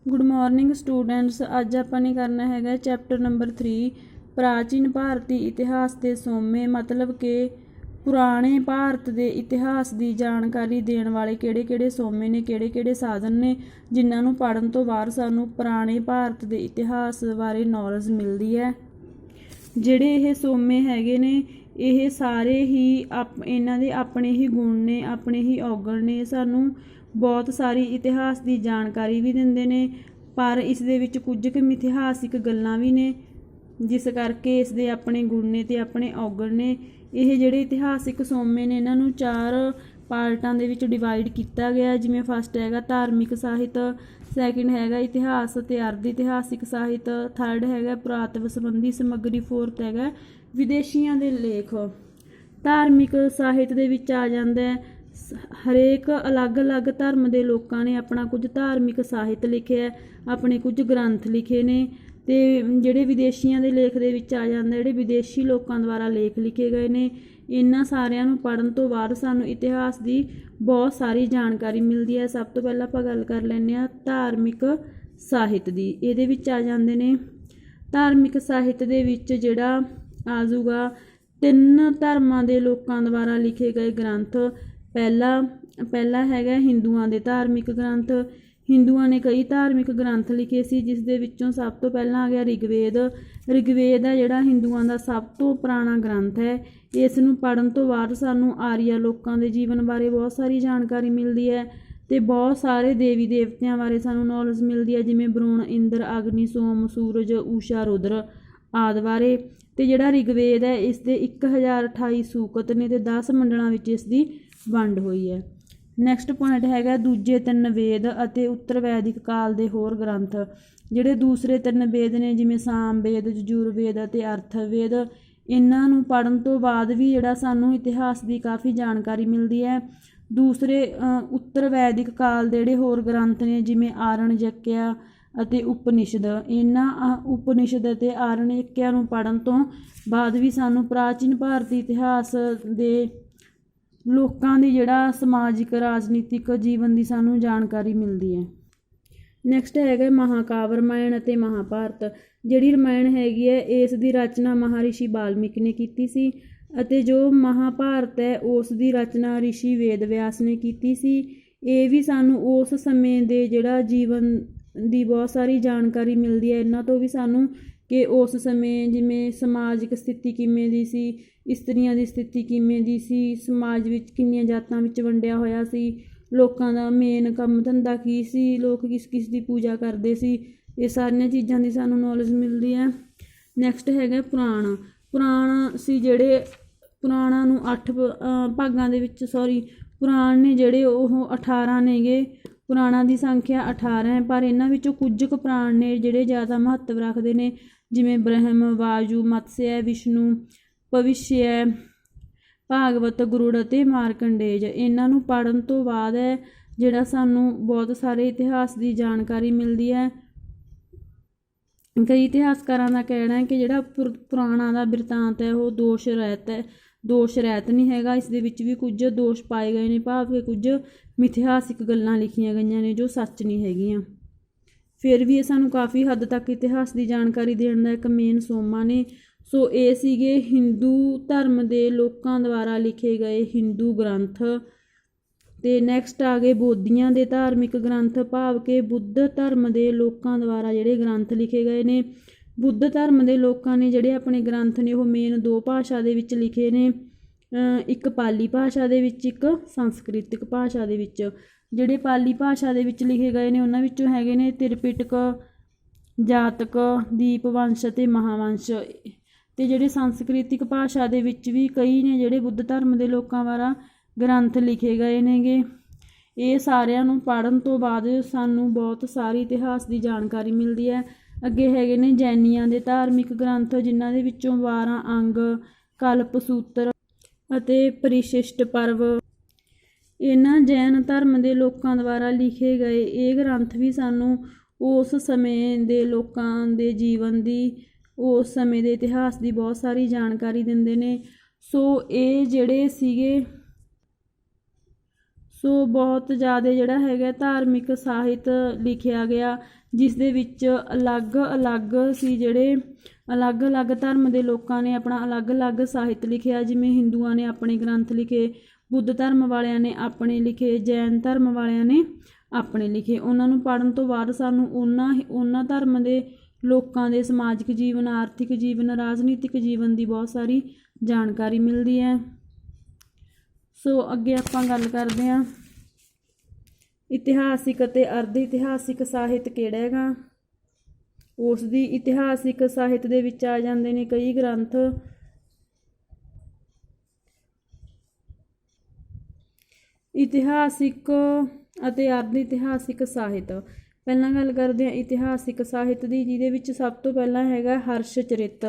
Good morning students. अज आपने करना है चैप्टर नंबर 3 प्राचीन भारती इतिहास के सोमे, मतलब कि पुराने भारत के इतिहास की जानकारी देने वाले किहड़े-किहड़े सोमे ने, किहड़े-किहड़े साधन ने जिन्हों पढ़न तो बाद सानू पुराने भारत के इतिहास बारे नॉलेज मिलती है। जिहड़े ये सोमे हैगे ने ये सारे ही इन्हां दे अपने ही गुण ने, अपने ही औगण ने, सानू बहुत सारी इतिहास की जानकारी भी दिंदे ने, पर इस दे विच कुछ क मिथिहासिक गल्लां भी ने जिस करके इस दे अपने गुण ने ते अपने औगण ने। ये जिहड़े इतिहासिक सोमे ने इन्हां नूं 4 पार्टां दे विच डिवाइड किया गया। जिवें फस्ट हैगा धार्मिक साहित, सैकेंड हैगा इतिहास ते अर्ध इतिहासिक साहित, थर्ड हैगा पुरातत्व संबंधी समग्री, फोर्थ हैगा विदेशियां दे लेख। धार्मिक साहित दे विच आ जांदा है हरेक अलग अलग धर्म के लोगों ने अपना कुछ धार्मिक साहित्य लिखे है, अपने कुछ ग्रंथ लिखे ने। ते जिहड़े विदेशियां दे लेख दे विच आ जांदा, जिहड़े विदेशी लोगों द्वारा लेख लिखे गए ने, इन्हां सारियां नूं पढ़न तो बाद सानूं इतिहास की बहुत सारी जानकारी मिलती है। सब तो पहलां आपां गल कर लैंदे हां धार्मिक साहित्य दी। इहदे विच आ जांदे ने धार्मिक साहित्य दे विच जिहड़ा आ जाऊगा 3 धर्मां दे लोगों द्वारा लिखे गए ग्रंथ। पहला हैगा हिंदुआं दे धार्मिक ग्रंथ। हिंदुआं ने कई धार्मिक ग्रंथ लिखे सी, जिस दे विचों सब तो पहला आ गया ऋग्वेद। ऋग्वेद है जिहड़ा हिंदुआं दा सब तो पुराना ग्रंथ है। इस नूं पढ़न तो बाद सानूं आर्या लोकां दे जीवन बारे बहुत सारी जानकारी मिलती है ते बहुत सारे देवी देवतियां बारे सानूं नॉलेज मिलती है, जिवें वरुण, इंद्र, अग्नि, सोम, सूरज, ऊषा, रुद्र आदि बारे। ते जिहड़ा ऋग्वेद है इस दे 1028 सूकत ने ते 10 मंडलां विच इस दी वंड हुई है। नैक्सट पॉइंट हैगा दूजे 3 वेद अते उत्तर वैदिक काल के होर ग्रंथ। जिहड़े दूसरे 3 वेद ने जिवें साम वेद, यजुर्वेद अते अर्थवेद, इन्हां नूं पढ़न तो बाद भी जिहड़ा सानूं इतिहास की काफ़ी जानकारी मिलती है। दूसरे उत्तर वैदिक काल के जिहड़े होर ग्रंथ ने जिवें आरण्यक अते उपनिषद, इन्हां उपनिषद अते आरण्यक नूं पढ़न तो बाद भी सानूं प्राचीन भारती इतिहास दे लोकां दी जिहड़ा समाजिक राजनीतिक जीवन की सानूं जानकारी मिलती है। नैक्सट हैगा महाकाव्य रामायण अते महाभारत। जिहड़ी रामायण हैगी है इस दी रचना महर्षि वाल्मीकि ने कीती सी अते जो महाभारत है उस दी रचना ऋषि वेद व्यास ने कीती सी। ये भी सानूं उस समय दे जिहड़ा जीवन की बहुत सारी जानकारी मिलती है। इन्हां तो भी सानूं कि उस समय जिवें समाजिक स्थिति किवें दी सी, इस्त्रियां दी स्थिति किवें दी सी, समाज विच किन्नियां जातां विच वंडिया होया सी, लोकां दा मेन काम धंधा की सी, लोग किस किस दी पूजा करदे सी, ये सारियां चीज़ां दी सानूं नॉलेज मिलती है। नैक्सट हैगा पुराण। पुराण सी जिहड़े पुराणां नूं 8 भागां दे विच पुराण ने जिहड़े ओह 18 ने गे। पुराणां दी संख्या 18 है, पर इन्हां विचों कुछ क पुराण ने जिहड़े ज़्यादा महत्व रखदे ने, जिवें ब्रह्म, वायु, मत्स्य, विष्णु, भविष्य, भागवत, गरुड़ अते मारकंडेज। इन्हां नूं पढ़न तो बाद है जिहड़ा सानूं बहुत सारे इतिहास की जानकारी मिलती है। कई इतिहासकारां दा कहना है कि जिहड़ा पुराणां दा बिरतांत है वह दोष रहत नहीं हैगा। इस दे विच भी कुछ दोष पाए गए ने, भाव कि कुछ मिथिहासिक गल्लां लिखियां गईयां ने जो सच नहीं हैगियां। फिर भी ये सानूं काफ़ी हद तक इतिहास की जानकारी देण दा एक मेन सोमा ने। सो ये सीगे हिंदू धर्म के लोगों द्वारा लिखे गए हिंदू ग्रंथ। ते नैक्सट आ गए बोधियां दे धार्मिक ग्रंथ, भाव के बुद्ध धर्म के लोगों द्वारा जिहड़े ग्रंथ लिखे गए ने। बुद्ध धर्म के लोगों ने जिहड़े अपने ग्रंथ ने वो मेन 2 भाषा दे विच लिखे ने, एक पाली भाषा दे विच, एक संस्कृतिक भाषा दे विच। जिहड़े पाली भाषा दे विच लिखे गए ने उन्हां विचों हैगे ने त्रिपिटक, जातक, दीपवंश ते महावंश। ते जिहड़े सांस्कृतिक भाषा दे विच भी कई ने जिहड़े बुद्ध धर्म के लोगों द्वारा ग्रंथ लिखे गए नेगे। ये सारिआं नूं पढ़न तो बाद सानूं बहुत सारी इतिहास की जानकारी मिलती है। अगे हैगे ने जैनियां दे धार्मिक ग्रंथ, जिन्हां दे विचों 12 अंग, कल्पसूत्र अते परिशिष्ट पर्व। इन्हां जैन धर्म के लोगों द्वारा लिखे गए ये ग्रंथ भी सानूं उस समय के लोगों के जीवन की, उस समय के इतिहास की बहुत सारी जानकारी दिंदे ने। सो ये जिहड़े सीगे ਸੋ ਬਹੁਤ ਜ਼ਿਆਦਾ ਜਿਹੜਾ ਹੈਗਾ ਧਾਰਮਿਕ ਸਾਹਿਤ ਲਿਖਿਆ ਗਿਆ, ਜਿਸ ਦੇ ਵਿੱਚ ਅਲੱਗ-ਅਲੱਗ ਸੀ ਜਿਹੜੇ ਅਲੱਗ-ਅਲੱਗ ਧਰਮ ਦੇ ਲੋਕਾਂ ਨੇ ਆਪਣਾ ਅਲੱਗ-ਅਲੱਗ ਸਾਹਿਤ ਲਿਖਿਆ। ਜਿਵੇਂ ਹਿੰਦੂਆਂ ਨੇ ਆਪਣੇ ਗ੍ਰੰਥ ਲਿਖੇ, ਬੁੱਧ ਧਰਮ ਵਾਲਿਆਂ ਨੇ ਆਪਣੇ ਲਿਖੇ, ਜੈਨ ਧਰਮ ਵਾਲਿਆਂ ਨੇ ਆਪਣੇ ਲਿਖੇ। ਉਹਨਾਂ ਨੂੰ ਪੜ੍ਹਨ ਤੋਂ ਬਾਅਦ ਸਾਨੂੰ ਉਹਨਾਂ ਧਰਮ ਦੇ ਲੋਕਾਂ ਦੇ ਸਮਾਜਿਕ ਜੀਵਨ, ਆਰਥਿਕ ਜੀਵਨ, ਰਾਜਨੀਤਿਕ ਜੀਵਨ ਦੀ ਬਹੁਤ ਸਾਰੀ ਜਾਣਕਾਰੀ ਮਿਲਦੀ ਹੈ। ਸੋ ਅੱਗੇ ਆਪਾਂ ਗੱਲ ਕਰਦੇ ਹਾਂ ਇਤਿਹਾਸਿਕ ਅਤੇ ਅਰਧ ਇਤਿਹਾਸਿਕ ਸਾਹਿਤ ਕਿਹੜਾ ਹੈਗਾ। ਉਸ ਦੀ ਇਤਿਹਾਸਿਕ ਸਾਹਿਤ ਦੇ ਵਿੱਚ ਆ ਜਾਂਦੇ ਨੇ ਕਈ ਗ੍ਰੰਥ। ਇਤਿਹਾਸਿਕ ਅਤੇ ਅਰਧ ਇਤਿਹਾਸਿਕ ਸਾਹਿਤ। ਪਹਿਲਾਂ ਗੱਲ ਕਰਦੇ ਹਾਂ ਇਤਿਹਾਸਿਕ ਸਾਹਿਤ ਦੀ, ਜਿਹਦੇ ਵਿੱਚ ਸਭ ਤੋਂ ਪਹਿਲਾਂ ਹੈਗਾ ਹਰਸ਼ ਚਰਿਤ।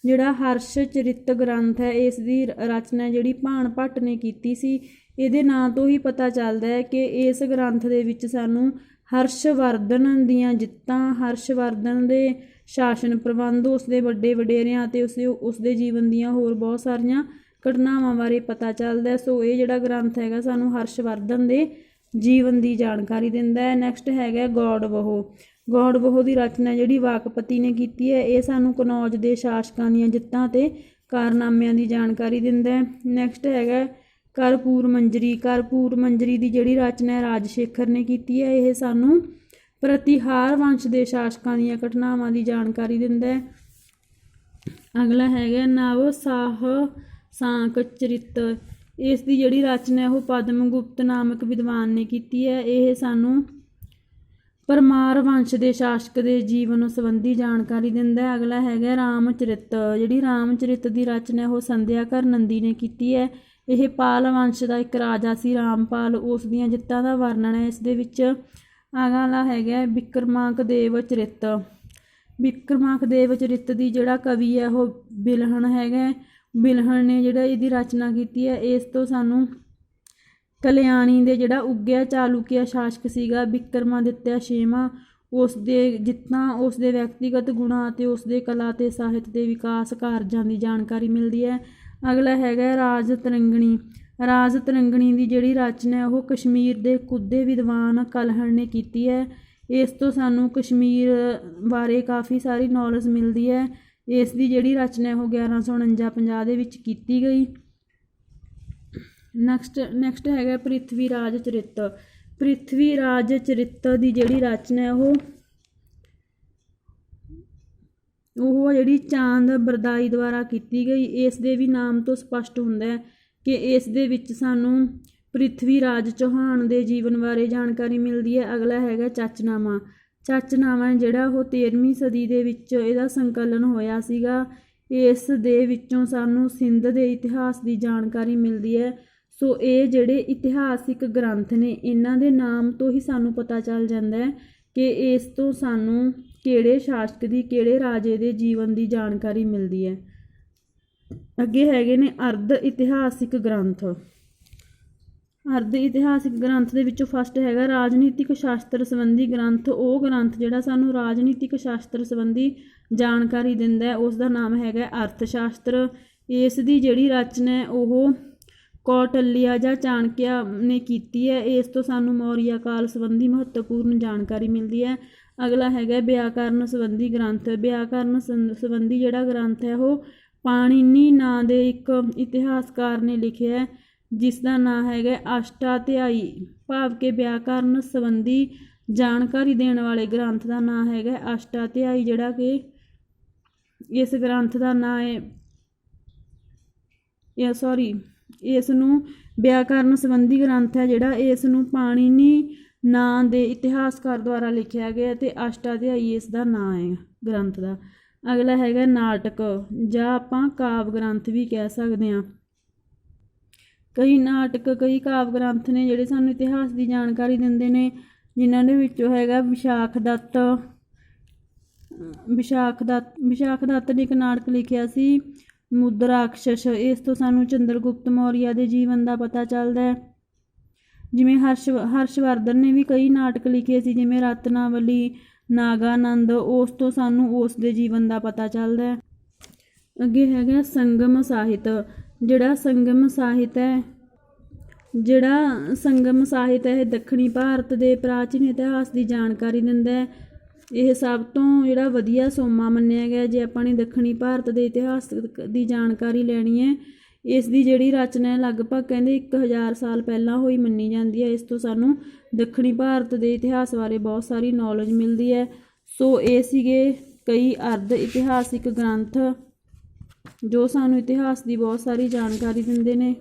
ਜਿਹੜਾ ਹਰਸ਼ ਚਰਿਤ ਗ੍ਰੰਥ ਹੈ, ਇਸ ਦੀ ਰਚਨਾ ਜਿਹੜੀ ਭਾਣ ਭੱਟ ਨੇ ਕੀਤੀ ਸੀ। ਇਹਦੇ ਨਾਂ ਤੋਂ ਹੀ ਪਤਾ ਚੱਲਦਾ ਹੈ ਕਿ ਇਸ ਗ੍ਰੰਥ ਦੇ ਵਿੱਚ ਸਾਨੂੰ ਹਰਸ਼ਵਰਧਨ ਦੀਆਂ ਜਿੱਤਾਂ, ਹਰਸ਼ਵਰਧਨ ਦੇ ਸ਼ਾਸਨ ਪ੍ਰਬੰਧ, ਉਸਦੇ ਵੱਡੇ ਵਡੇਰਿਆਂ ਅਤੇ ਉਸਦੇ ਜੀਵਨ ਦੀਆਂ ਹੋਰ ਬਹੁਤ ਸਾਰੀਆਂ ਘਟਨਾਵਾਂ ਬਾਰੇ ਪਤਾ ਚੱਲਦਾ। ਸੋ ਇਹ ਜਿਹੜਾ ਗ੍ਰੰਥ ਹੈਗਾ ਸਾਨੂੰ ਹਰਸ਼ਵਰਧਨ ਦੇ ਜੀਵਨ ਦੀ ਜਾਣਕਾਰੀ ਦਿੰਦਾ ਹੈ। ਨੈਕਸਟ ਹੈਗਾ ਗੌੜਬਹੂ। ਗੌੜਬਹੂ ਦੀ ਰਚਨਾ ਜਿਹੜੀ ਵਾਕਪਤੀ ਨੇ ਕੀਤੀ ਹੈ, ਇਹ ਸਾਨੂੰ ਕਨੌਜ ਦੇ ਸ਼ਾਸਕਾਂ ਦੀਆਂ ਜਿੱਤਾਂ ਅਤੇ ਕਾਰਨਾਮਿਆਂ ਦੀ ਜਾਣਕਾਰੀ ਦਿੰਦਾ ਹੈ। ਨੈਕਸਟ ਹੈਗਾ ਕਰਪੂਰ ਮੰਜਰੀ। ਕਰਪੂਰ ਮੰਜਰੀ ਦੀ ਜਿਹੜੀ ਰਚਨਾ ਹੈ ਰਾਜਸ਼ੇਖਰ ਨੇ ਕੀਤੀ ਹੈ। ਇਹ ਸਾਨੂੰ ਪ੍ਰਤੀਹਾਰ ਵੰਸ਼ ਦੇ ਸ਼ਾਸਕਾਂ ਦੀਆਂ ਘਟਨਾਵਾਂ ਦੀ ਜਾਣਕਾਰੀ ਦਿੰਦਾ ਹੈ। ਅਗਲਾ ਹੈਗਾ ਨਵ ਸਾਹ ਸਾਂਕ ਚਰਿਤ। ਇਸ ਦੀ ਜਿਹੜੀ ਰਚਨਾ ਹੈ ਉਹ ਪਦਮਗੁਪਤ ਨਾਮਕ ਵਿਦਵਾਨ ਨੇ ਕੀਤੀ ਹੈ। ਇਹ ਸਾਨੂੰ ਪਰਮਾਰ ਵੰਸ਼ ਦੇ ਸ਼ਾਸਕ ਦੇ ਜੀਵਨ ਸੰਬੰਧੀ ਜਾਣਕਾਰੀ ਦਿੰਦਾ ਹੈ। ਅਗਲਾ ਹੈਗਾ ਰਾਮਚਰਿਤ। ਜਿਹੜੀ ਰਾਮਚਰਿਤ ਦੀ ਰਚਨਾ ਉਹ ਸੰਧਿਆਕਰ ਨੰਦੀ ਨੇ ਕੀਤੀ ਹੈ। ਇਹ ਪਾਲ ਵੰਸ਼ ਦਾ ਇੱਕ ਰਾਜਾ ਸੀ ਰਾਮਪਾਲ, ਉਸ ਦੀਆਂ ਜਿੱਤਾਂ ਦਾ ਵਰਣਨ ਹੈ ਇਸ ਦੇ ਵਿੱਚ। ਅਗਲਾ ਹੈਗਾ ਵਿਕਰਮਾਂਕਦੇਵ ਚਰਿਤ। ਵਿਕਰਮਾਂਕਦੇਵ ਚਰਿਤ ਦੀ ਜਿਹੜਾ ਕਵੀ ਹੈ ਉਹ ਬਿਲਹਣ ਹੈਗਾ। ਬਿਲਹਣ ਨੇ ਜਿਹੜਾ ਇਹਦੀ ਰਚਨਾ ਕੀਤੀ ਹੈ। ਇਸ ਤੋਂ ਸਾਨੂੰ ਕਲਿਆਣੀ ਦੇ ਜਿਹੜਾ ਉੱਗਿਆ ਚਾਲੁਕਿਆ ਸ਼ਾਸਕ ਸੀਗਾ ਵਿਕਰਮਾਦਿੱਤਿਆ ਛੇਵਾਂ, ਉਸ ਦੇ ਜਿੱਤਾਂ, ਉਸ ਦੇ ਵਿਅਕਤੀਗਤ ਗੁਣਾਂ ਅਤੇ ਉਸ ਦੇ ਕਲਾ ਅਤੇ ਸਾਹਿਤ ਦੇ ਵਿਕਾਸ ਕਾਰਜਾਂ ਦੀ ਜਾਣਕਾਰੀ ਮਿਲਦੀ ਹੈ। ਅਗਲਾ ਹੈਗਾ ਰਾਜ ਤਰੰਗਣੀ। ਰਾਜ ਤਰੰਗਣੀ ਦੀ ਜਿਹੜੀ ਰਚਨਾ ਹੈ ਉਹ ਕਸ਼ਮੀਰ ਦੇ ਕੁੱਦੇ ਵਿਦਵਾਨ ਕਲਹਣ ਨੇ ਕੀਤੀ ਹੈ। ਇਸ ਤੋਂ ਸਾਨੂੰ ਕਸ਼ਮੀਰ ਬਾਰੇ ਕਾਫੀ ਸਾਰੀ ਨੌਲੇਜ ਮਿਲਦੀ ਹੈ। ਇਸ ਦੀ ਜਿਹੜੀ ਰਚਨਾ ਹੈ ਉਹ 1149-50 ਦੇ ਵਿੱਚ ਕੀਤੀ ਗਈ। ਨੈਕਸਟ ਹੈਗਾ ਪ੍ਰਿਥਵੀ ਰਾਜ ਚਰਿਤ। ਪ੍ਰਿਥਵੀ ਰਾਜ ਚਰਿਤ ਦੀ ਜਿਹੜੀ ਰਚਨਾ ਹੈ ਉਹ ਜਿਹੜੀ ਚਾਂਦ ਬਰਦਾਈ ਦੁਆਰਾ ਕੀਤੀ ਗਈ। ਇਸ ਦੇ ਵੀ ਨਾਮ ਤੋਂ ਸਪਸ਼ਟ ਹੁੰਦਾ ਹੈ ਕਿ ਇਸ ਦੇ ਵਿੱਚ ਸਾਨੂੰ ਪ੍ਰਿਥਵੀ ਰਾਜ ਚੌਹਾਨ ਦੇ ਜੀਵਨ ਬਾਰੇ ਜਾਣਕਾਰੀ ਮਿਲਦੀ ਹੈ। ਅਗਲਾ ਹੈਗਾ ਚਚਨਾਮਾ। ਚਚਨਾਮਾ ਜਿਹੜਾ ਉਹ 13ਵੀਂ ਸਦੀ ਦੇ ਵਿੱਚ ਇਹਦਾ ਸੰਕਲਨ ਹੋਇਆ ਸੀਗਾ। ਇਸ ਦੇ ਵਿੱਚੋਂ ਸਾਨੂੰ ਸਿੰਧ ਦੇ ਇਤਿਹਾਸ ਦੀ ਜਾਣਕਾਰੀ ਮਿਲਦੀ ਹੈ। ਸੋ ਇਹ ਜਿਹੜੇ ਇਤਿਹਾਸਿਕ ਗ੍ਰੰਥ ਨੇ, ਇਹਨਾਂ ਦੇ ਨਾਮ ਤੋਂ ਹੀ ਸਾਨੂੰ ਪਤਾ ਚੱਲ ਜਾਂਦਾ ਹੈ ਕਿ ਇਸ ਤੋਂ ਸਾਨੂੰ ਕਿਹੜੇ ਸ਼ਾਸਕ ਦੀ, ਕਿਹੜੇ ਰਾਜੇ ਦੇ ਜੀਵਨ ਦੀ ਜਾਣਕਾਰੀ ਮਿਲਦੀ ਹੈ। ਅੱਗੇ ਹੈਗੇ ਨੇ ਅਰਧ ਇਤਿਹਾਸਿਕ ਗ੍ਰੰਥ। ਅਰਧ ਇਤਿਹਾਸਿਕ ਗ੍ਰੰਥ ਦੇ ਵਿੱਚੋਂ ਫਸਟ ਹੈਗਾ ਰਾਜਨੀਤਿਕ ਸ਼ਾਸਤਰ ਸੰਬੰਧੀ ਗ੍ਰੰਥ। ਉਹ ਗ੍ਰੰਥ ਜਿਹੜਾ ਸਾਨੂੰ ਰਾਜਨੀਤਿਕ ਸ਼ਾਸਤਰ ਸੰਬੰਧੀ ਜਾਣਕਾਰੀ ਦਿੰਦਾ ਹੈ, ਉਸ ਦਾ ਨਾਮ ਹੈਗਾ ਅਰਥ ਸ਼ਾਸਤਰ। ਇਸ ਦੀ ਜਿਹੜੀ ਰਚਨਾ ਹੈ ਉਹ ਕੌਟਲਿਆ ਜਾਂ ਚਾਣਕਿਆ ਨੇ ਕੀਤੀ ਹੈ। ਇਸ ਤੋਂ ਸਾਨੂੰ ਮੌਰੀਆ ਕਾਲ ਸੰਬੰਧੀ ਮਹੱਤਵਪੂਰਨ ਜਾਣਕਾਰੀ ਮਿਲਦੀ ਹੈ। ਅਗਲਾ ਹੈਗਾ ਵਿਆਕਰਨ ਸੰਬੰਧੀ ਗ੍ਰੰਥ। ਵਿਆਕਰਨ ਸੰਬੰਧੀ ਜਿਹੜਾ ਗ੍ਰੰਥ ਹੈ ਉਹ ਪਾਣਿਨੀ ਨਾਂ ਦੇ ਇੱਕ ਇਤਿਹਾਸਕਾਰ ਨੇ ਲਿਖਿਆ ਹੈ, ਜਿਸ ਦਾ ਨਾਂ ਹੈਗਾ ਅਸ਼ਟਾਧਿਆਈ, ਭਾਵ ਕਿ ਵਿਆਕਰਨ ਸੰਬੰਧੀ ਜਾਣਕਾਰੀ ਦੇਣ ਵਾਲੇ ਗ੍ਰੰਥ ਦਾ ਨਾਂ ਹੈਗਾ ਅਸ਼ਟਾਧਿਆਈ। ਜਿਹੜਾ ਕਿ ਇਸ ਗ੍ਰੰਥ ਦਾ ਨਾਂ ਹੈ ਇਸ ਨੂੰ ਵਿਆਕਰਨ ਸੰਬੰਧੀ ਗ੍ਰੰਥ ਹੈ ਜਿਹੜਾ, ਇਸ ਨੂੰ ਪਾਣਿਨੀ ਨਾਂ ਦੇ ਇਤਿਹਾਸਕਾਰ ਦੁਆਰਾ ਲਿਖਿਆ ਗਿਆ ਅਤੇ ਅਸ਼ਟਾਧਿਆਈ ਇਸ ਦਾ ਨਾਂ ਹੈ ਗ੍ਰੰਥ ਦਾ। ਅਗਲਾ ਹੈਗਾ ਨਾਟਕ, ਜਾਂ ਆਪਾਂ ਕਾਵ ਗ੍ਰੰਥ ਵੀ ਕਹਿ ਸਕਦੇ ਹਾਂ। ਕਈ ਨਾਟਕ, ਕਈ ਕਾਵ ਗ੍ਰੰਥ ਨੇ ਜਿਹੜੇ ਸਾਨੂੰ ਇਤਿਹਾਸ ਦੀ ਜਾਣਕਾਰੀ ਦਿੰਦੇ ਨੇ, ਜਿਨ੍ਹਾਂ ਦੇ ਵਿੱਚੋਂ ਹੈਗਾ ਵਿਸ਼ਾਖ ਦੱਤ ਨੇ ਇੱਕ ਨਾਟਕ ਲਿਖਿਆ ਸੀ ਮੁਦਰਾਕਸ਼ਸ। ਇਸ ਤੋਂ ਸਾਨੂੰ ਚੰਦਰਗੁਪਤ ਮੌਰੀਆ ਦੇ ਜੀਵਨ ਦਾ ਪਤਾ ਚੱਲਦਾ ਹੈ। ਜਿਵੇਂ ਹਰਸ਼ਵਰਧਨ ਨੇ ਵੀ ਕਈ ਨਾਟਕ ਲਿਖੇ ਸੀ, ਜਿਵੇਂ ਰਤਨਾਵਲੀ, ਨਾਗਾਨੰਦ। ਉਸ ਤੋਂ ਸਾਨੂੰ ਉਸ ਦੇ ਜੀਵਨ ਦਾ ਪਤਾ ਚੱਲਦਾ ਹੈ। ਅੱਗੇ ਹੈਗਾ ਸੰਗਮ ਸਾਹਿਤ। ਜਿਹੜਾ ਸੰਗਮ ਸਾਹਿਤ ਹੈ ਜਿਹੜਾ ਸੰਗਮ ਸਾਹਿਤ ਹੈ ਇਹ ਦੱਖਣੀ ਭਾਰਤ ਦੇ ਪ੍ਰਾਚੀਨ ਇਤਿਹਾਸ ਦੀ ਜਾਣਕਾਰੀ ਦਿੰਦਾ ਹੈ। ਇਹ ਸਭ ਤੋਂ ਜਿਹੜਾ ਵਧੀਆ ਸੋਮਾ ਮੰਨਿਆ ਗਿਆ ਜੇ ਆਪਾਂ ਨੇ ਦੱਖਣੀ ਭਾਰਤ ਦੇ ਇਤਿਹਾਸ ਦੀ ਜਾਣਕਾਰੀ ਲੈਣੀ ਹੈ। ਇਸ ਦੀ ਜਿਹੜੀ ਰਚਨਾ ਹੈ ਲਗਭਗ ਕਹਿੰਦੇ 1000 ਸਾਲ ਪਹਿਲਾਂ ਹੋਈ ਮੰਨੀ ਜਾਂਦੀ ਹੈ। ਇਸ ਤੋਂ ਸਾਨੂੰ ਦੱਖਣੀ ਭਾਰਤ ਦੇ ਇਤਿਹਾਸ ਬਾਰੇ ਬਹੁਤ ਸਾਰੀ ਨੌਲੇਜ ਮਿਲਦੀ ਹੈ। ਸੋ ਇਹ ਸੀਗੇ ਕਈ ਅਰਧ ਇਤਿਹਾਸਿਕ ਗ੍ਰੰਥ ਜੋ ਸਾਨੂੰ ਇਤਿਹਾਸ ਦੀ ਬਹੁਤ ਸਾਰੀ ਜਾਣਕਾਰੀ ਦਿੰਦੇ ਨੇ।